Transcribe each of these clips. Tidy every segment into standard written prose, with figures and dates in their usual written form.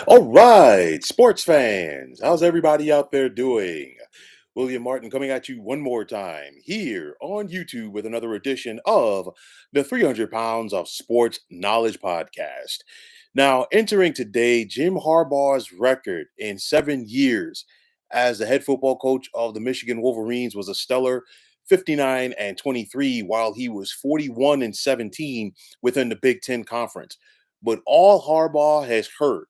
All right, sports fans, how's everybody out there doing? William Martin coming at you one more time here on YouTube with another edition of the 300 Pounds of Sports Knowledge podcast. Now, entering today, Jim Harbaugh's record in 7 years as the head football coach of the Michigan Wolverines was a stellar 59 and 23, while he was 41 and 17 within the Big Ten Conference. But all Harbaugh has heard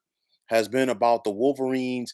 has been about the Wolverines'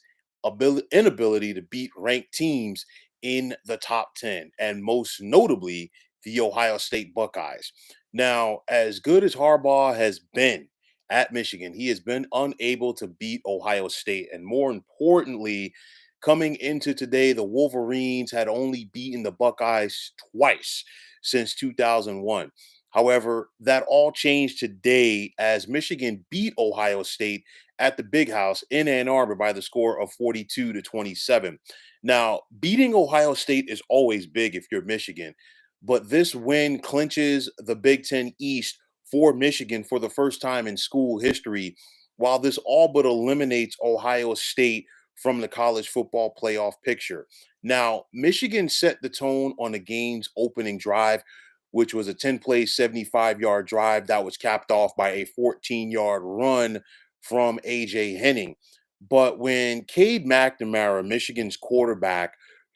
inability to beat ranked teams in the top 10, and most notably, the Ohio State Buckeyes. Now, as good as Harbaugh has been at Michigan, he has been unable to beat Ohio State. And more importantly, coming into today, the Wolverines had only beaten the Buckeyes twice since 2001. However, that all changed today as Michigan beat Ohio State at the Big House in Ann Arbor by the score of 42-27. Now, beating Ohio State is always big if you're Michigan, but this win clinches the Big Ten East for Michigan for the first time in school history, while this all but eliminates Ohio State from the college football playoff picture. Now, Michigan set the tone on the game's opening drive, which was a 10-play, 75-yard drive that was capped off by a 14-yard run from AJ Henning. But when Cade McNamara, Michigan's quarterback,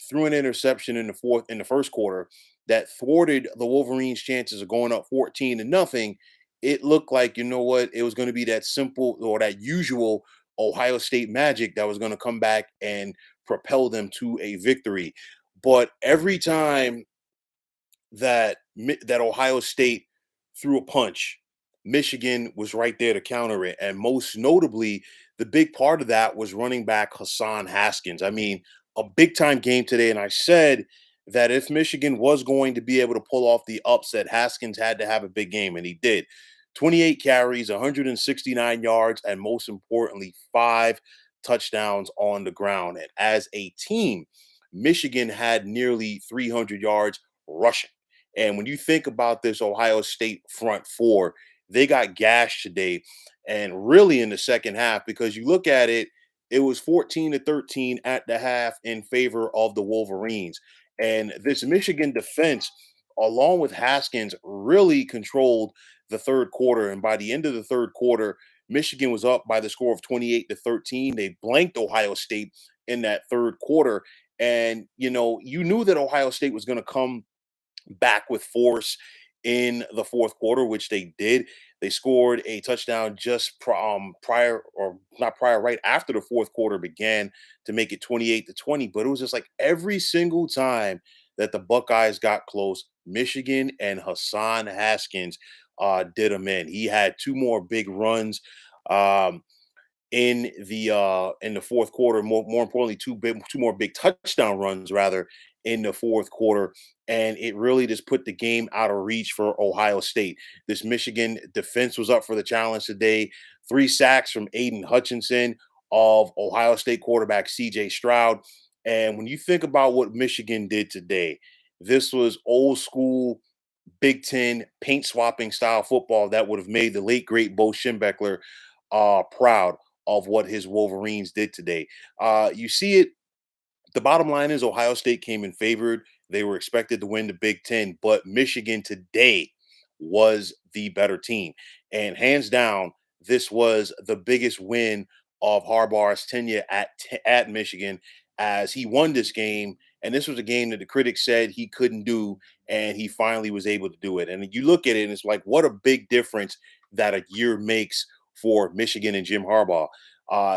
threw an interception in the first quarter that thwarted the Wolverines' chances of going up 14 to nothing, it looked like, you know what, it was going to be that simple or that usual Ohio State magic that was going to come back and propel them to a victory. But every time that Ohio State threw a punch, Michigan was right there to counter it, and most notably, the big part of that was running back Hassan Haskins. I mean, a big time game today, and I said that if Michigan was going to be able to pull off the upset, Haskins had to have a big game, and he did. 28 carries, 169 yards, and most importantly, 5 touchdowns on the ground. And as a team, Michigan had nearly 300 yards rushing. And when you think about this Ohio State front four, they got gashed today and really in the second half because you look at it, it was 14-13 at the half in favor of the Wolverines. And this Michigan defense, along with Haskins, really controlled the third quarter. And by the end of the third quarter, Michigan was up by the score of 28-13. They blanked Ohio State in that third quarter. And, you knew that Ohio State was going to come back with force in the fourth quarter, which they did. They scored a touchdown just prior, or not prior, right after the fourth quarter began to make it 28-20. But it was just like every single time that the Buckeyes got close, Michigan and Hassan Haskins did them in. He had two more big runs. Um, in the fourth quarter. More importantly, two more big touchdown runs rather in the fourth quarter, and it really just put the game out of reach for Ohio State. This Michigan defense was up for the challenge today. 3 sacks from Aiden Hutchinson of Ohio State quarterback C.J. Stroud. And when you think about what Michigan did today, this was old school Big Ten paint swapping style football that would have made the late great Bo Schembechler proud of what his Wolverines did today. You see it. The bottom line is Ohio State came in favored. They were expected to win the Big Ten, but Michigan today was the better team. And hands down, this was the biggest win of Harbaugh's tenure at Michigan as he won this game. And this was a game that the critics said he couldn't do, and he finally was able to do it. And you look at it, and it's like, what a big difference that a year makes for Michigan and Jim Harbaugh.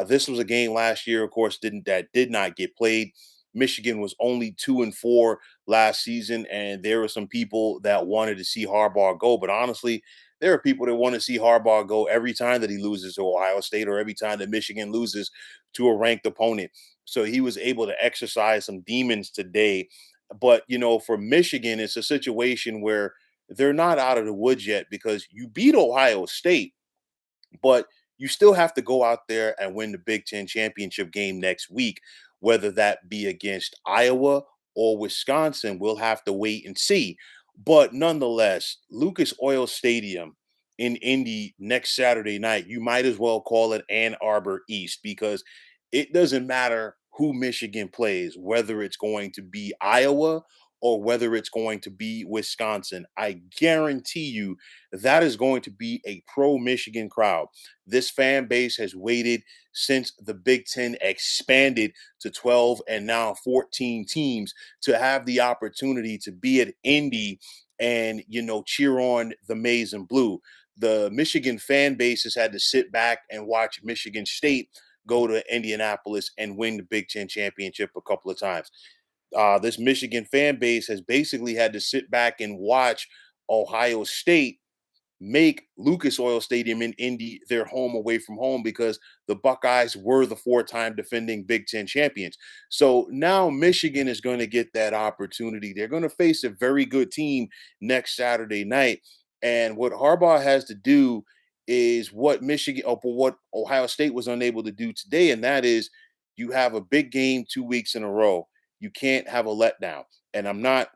This was a game last year, of course, did not get played. Michigan was only 2-4 last season, and there were some people that wanted to see Harbaugh go. But honestly, there are people that want to see Harbaugh go every time that he loses to Ohio State or every time that Michigan loses to a ranked opponent. So he was able to exercise some demons today. But for Michigan, it's a situation where they're not out of the woods yet because you beat Ohio State, but you still have to go out there and win the Big Ten championship game next week, whether that be against Iowa or Wisconsin. We'll have to wait and see. But nonetheless, Lucas Oil Stadium in Indy next Saturday night, you might as well call it Ann Arbor East because it doesn't matter who Michigan plays, whether it's going to be Iowa or whether it's going to be Wisconsin. I guarantee you that is going to be a pro Michigan crowd. This fan base has waited since the Big Ten expanded to 12 and now 14 teams to have the opportunity to be at Indy and, cheer on the maize and blue. The Michigan fan base has had to sit back and watch Michigan State go to Indianapolis and win the Big Ten championship a couple of times. This Michigan fan base has basically had to sit back and watch Ohio State make Lucas Oil Stadium in Indy their home away from home because the Buckeyes were the four-time defending Big Ten champions. So now Michigan is going to get that opportunity. They're going to face a very good team next Saturday night. And what Harbaugh has to do is what Ohio State was unable to do today, and that is you have a big game 2 weeks in a row. You can't have a letdown. And I'm not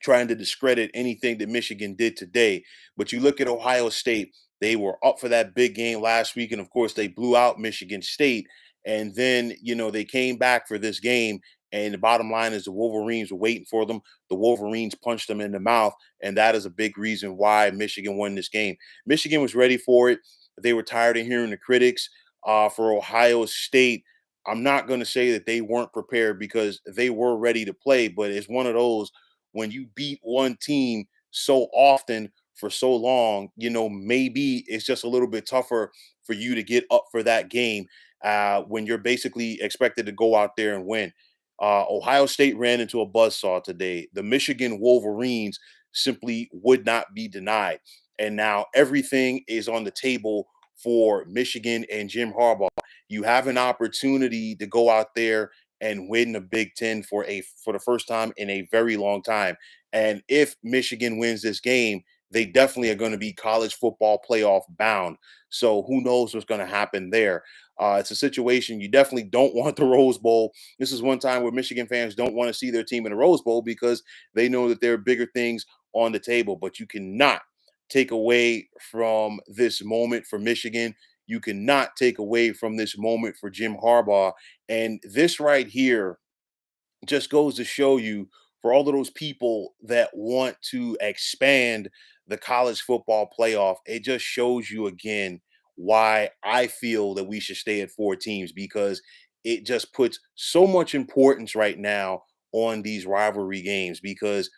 trying to discredit anything that Michigan did today. But you look at Ohio State, they were up for that big game last week. And of course, they blew out Michigan State. And then, they came back for this game. And the bottom line is the Wolverines were waiting for them. The Wolverines punched them in the mouth. And that is a big reason why Michigan won this game. Michigan was ready for it. They were tired of hearing the critics. For Ohio State, I'm not going to say that they weren't prepared because they were ready to play, but it's one of those when you beat one team so often for so long, maybe it's just a little bit tougher for you to get up for that game when you're basically expected to go out there and win. Ohio State ran into a buzzsaw today. The Michigan Wolverines simply would not be denied. And now everything is on the table for Michigan and Jim Harbaugh. You have an opportunity to go out there and win the Big Ten for the first time in a very long time. And if Michigan wins this game, they definitely are going to be college football playoff bound. So who knows what's going to happen there? It's a situation you definitely don't want the Rose Bowl. This is one time where Michigan fans don't want to see their team in the Rose Bowl because they know that there are bigger things on the table. But you cannot take away from this moment for Michigan. You cannot take away from this moment for Jim Harbaugh. And this right here just goes to show you for all of those people that want to expand the college football playoff, it just shows you again why I feel that we should stay at four teams because it just puts so much importance right now on these rivalry games because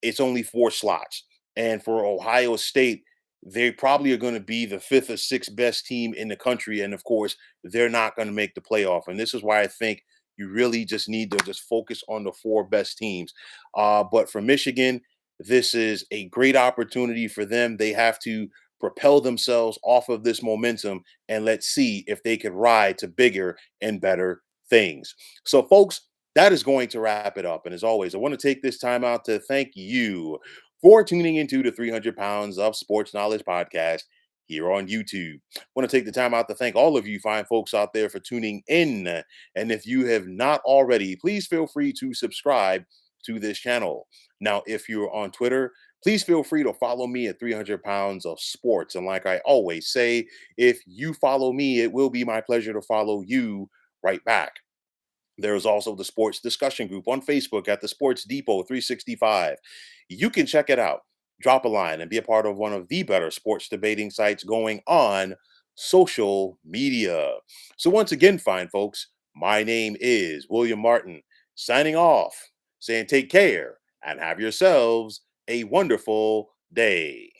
it's only four slots. And for Ohio State, they probably are going to be the fifth or sixth best team in the country. And of course, they're not going to make the playoff. And this is why I think you really just need to just focus on the four best teams. But for Michigan, this is a great opportunity for them. They have to propel themselves off of this momentum and let's see if they can ride to bigger and better things. So, folks, that is going to wrap it up. And as always, I want to take this time out to thank you for tuning into the 300 Pounds of Sports Knowledge podcast here on YouTube. I want to take the time out to thank all of you fine folks out there for tuning in. And if you have not already, please feel free to subscribe to this channel. Now, if you're on Twitter, please feel free to follow me at 300 Pounds of Sports. And like I always say, if you follow me, it will be my pleasure to follow you right back. There's also the sports discussion group on Facebook at the Sports Depot 365. You can check it out, drop a line, and be a part of one of the better sports debating sites going on social media. So, once again, fine folks, my name is William Martin, signing off, saying take care and have yourselves a wonderful day.